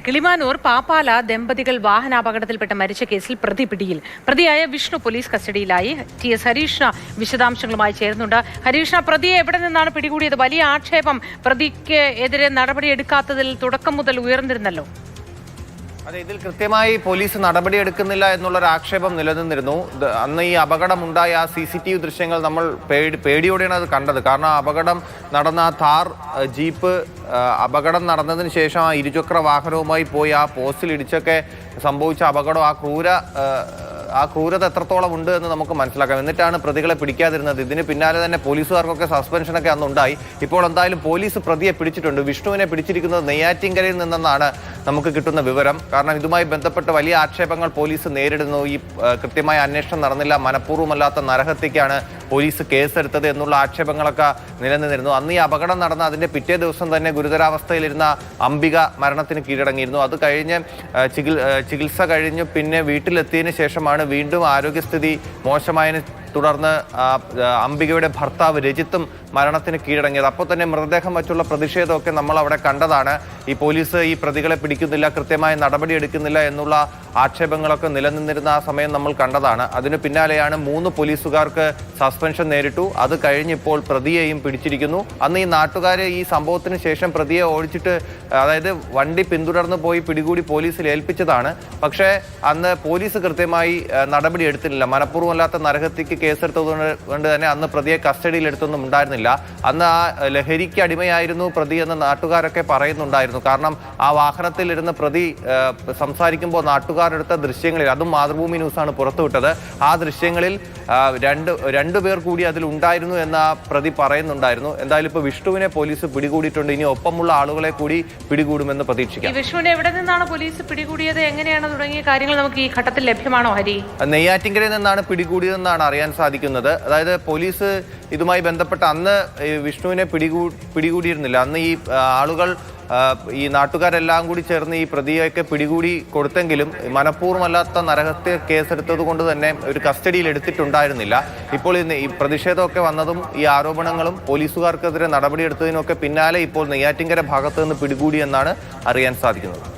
കിളിമാനൂർ പാപ്പാല ദമ്പതികൾ വാഹനാപകടത്തിൽപ്പെട്ട് മരിച്ച കേസിൽ പ്രതി പിടിയിൽ. പ്രതിയായ വിഷ്ണു പോലീസ് കസ്റ്റഡിയിലായി. TS ഹരീഷ്ണ വിശദാംശങ്ങളുമായി ചേരുന്നുണ്ട്. ഹരീഷ്ണ, പ്രതിയെ എവിടെ നിന്നാണ് പിടികൂടിയത്? വലിയ ആക്ഷേപം പ്രതിക്ക് എതിരെ നടപടിയെടുക്കാത്തതിൽ തുടക്കം മുതൽ ഉയർന്നിരുന്നല്ലോ. അതെ, ഇതിൽ കൃത്യമായി പോലീസ് നടപടിയെടുക്കുന്നില്ല എന്നുള്ളൊരു ആക്ഷേപം നിലനിന്നിരുന്നു. അന്ന് ഈ അപകടമുണ്ടായ ആ CCTV ദൃശ്യങ്ങൾ നമ്മൾ പേടിയോടെയാണ് അത് കണ്ടത്. കാരണം അപകടം നടന്ന താർ ജീപ്പ് അപകടം നടന്നതിന് ശേഷം ആ ഇരുചക്ര വാഹനവുമായി പോയി ആ പോസ്റ്റിൽ ഇടിച്ചൊക്കെ സംഭവിച്ച അപകടം, ആ ക്രൂരത എത്രത്തോളം ഉണ്ട് എന്ന് നമുക്ക് മനസ്സിലാക്കാം. എന്നിട്ടാണ് പ്രതികളെ പിടിക്കാതിരുന്നത്. ഇതിന് പിന്നാലെ തന്നെ പോലീസുകാർക്കൊക്കെ സസ്പെൻഷനൊക്കെ അന്നുണ്ടായി. ഇപ്പോൾ എന്തായാലും പോലീസ് പ്രതിയെ പിടിച്ചിട്ടുണ്ട്. വിഷ്ണുവിനെ പിടിച്ചിരിക്കുന്നത് നെയ്യാറ്റിൻകരയിൽ നിന്നെന്നാണ് നമുക്ക് കിട്ടുന്ന വിവരം. കാരണം ഇതുമായി ബന്ധപ്പെട്ട് വലിയ ആക്ഷേപങ്ങൾ പോലീസ് നേരിടുന്നു. ഈ കൃത്യമായ അന്വേഷണം നടന്നില്ല, മനഃപൂർവ്വമല്ലാത്ത നരഹത്യക്കാണ് പോലീസ് കേസെടുത്തത് എന്നുള്ള ആക്ഷേപങ്ങളൊക്കെ നിലനിന്നിരുന്നു. അന്ന് ഈ അപകടം നടന്ന അതിൻ്റെ പിറ്റേ ദിവസം തന്നെ ഗുരുതരാവസ്ഥയിലിരുന്ന അംബിക മരണത്തിന് കീഴടങ്ങിയിരുന്നു. അത് കഴിഞ്ഞ് ചികിത്സ കഴിഞ്ഞു പിന്നെ വീട്ടിലെത്തിയതിന് ശേഷമാണ് വീണ്ടും ആരോഗ്യസ്ഥിതി മോശമായതിനെ തുടർന്ന് അംബികയുടെ ഭർത്താവ് രജിത്തും മരണത്തിന് കീഴടങ്ങിയത്. അപ്പോൾ തന്നെ മൃതദേഹം വച്ചുള്ള പ്രതിഷേധമൊക്കെ നമ്മൾ അവിടെ കണ്ടതാണ്. ഈ പോലീസ് ഈ പ്രതികളെ പിടിക്കുന്നില്ല, കൃത്യമായ നടപടി എടുക്കുന്നില്ല എന്നുള്ള ആക്ഷേപങ്ങളൊക്കെ നിലനിന്നിരുന്ന ആ സമയം നമ്മൾ കണ്ടതാണ്. അതിനു പിന്നാലെയാണ് 3 പോലീസുകാർക്ക് സസ്പെൻഷൻ നേരിട്ടു. അത് കഴിഞ്ഞിപ്പോൾ പ്രതിയെയും പിടിച്ചിരിക്കുന്നു. അന്ന് ഈ നാട്ടുകാർ ഈ സംഭവത്തിന് ശേഷം പ്രതിയെ ഓടിച്ചിട്ട്, അതായത് വണ്ടി പിന്തുടർന്ന് പോയി പിടികൂടി പോലീസിൽ ഏൽപ്പിച്ചതാണ്. പക്ഷേ അന്ന് പോലീസ് കൃത്യമായി നടപടി എടുത്തിട്ടില്ല. മനഃപൂർവ്വമല്ലാത്ത നരഹത്യക്ക് കേസെടുത്തതുകൊണ്ട് തന്നെ അന്ന് പ്രതിയെ കസ്റ്റഡിയിലെടുത്തൊന്നും ഉണ്ടായിരുന്നില്ല. അന്ന് ആ ലഹരിക്ക് അടിമയായിരുന്നു പ്രതി എന്ന് നാട്ടുകാരൊക്കെ പറയുന്നുണ്ടായിരുന്നു. കാരണം ആ വാഹനത്തിലിരുന്ന് പ്രതി സംസാരിക്കുമ്പോൾ നാട്ടുകാരെടുത്ത ദൃശ്യങ്ങളിൽ, അതും മാതൃഭൂമി ന്യൂസാണ് പുറത്തുവിട്ടത്, ആ ദൃശ്യങ്ങളിൽ രണ്ടുപേർ കൂടി അതിലുണ്ടായിരുന്നു എന്ന് ആ പ്രതി പറയുന്നുണ്ടായിരുന്നു. എന്തായാലും ഇപ്പോൾ വിഷ്ണുവിനെ പോലീസ് പിടികൂടിയിട്ടുണ്ട്. ഇനി ഒപ്പമുള്ള ആളുകളെ കൂടി പിടികൂടുമെന്ന് പ്രതീക്ഷിക്കാം. വിഷ്ണുവിനെ എവിടെ നിന്നാണ് പോലീസ് പിടികൂടിയത്, എങ്ങനെയാണ് തുടങ്ങിയ കാര്യങ്ങൾ നമുക്ക് ഈ ഘട്ടത്തിൽ ലഭ്യമാണോ ഹരി? നെയ്യാറ്റിൻകരയിൽ നിന്നാണ് പിടികൂടിയതെന്നാണ് അറിയാൻ സാധിക്കുന്നത്. അതായത് പോലീസ് ഇതുമായി ബന്ധപ്പെട്ട് അന്ന് വിഷ്ണുവിനെ പിടികൂടിയിരുന്നില്ല. അന്ന് ഈ ആളുകൾ, ഈ നാട്ടുകാരെല്ലാം കൂടി ചേർന്ന് ഈ പ്രതിയൊക്കെ പിടികൂടി കൊടുത്തെങ്കിലും മനഃപൂർവ്വമല്ലാത്ത നരഹത്യ കേസെടുത്തത് കൊണ്ട് തന്നെ ഒരു കസ്റ്റഡിയിൽ എടുത്തിട്ടുണ്ടായിരുന്നില്ല. ഇപ്പോൾ ഈ പ്രതിഷേധമൊക്കെ വന്നതും ഈ ആരോപണങ്ങളും പോലീസുകാർക്കെതിരെ നടപടിയെടുത്തതിനൊക്കെ പിന്നാലെ ഇപ്പോൾ നെയ്യാറ്റിൻകര ഭാഗത്ത് നിന്ന് പിടികൂടിയെന്നാണ് അറിയാൻ സാധിക്കുന്നത്.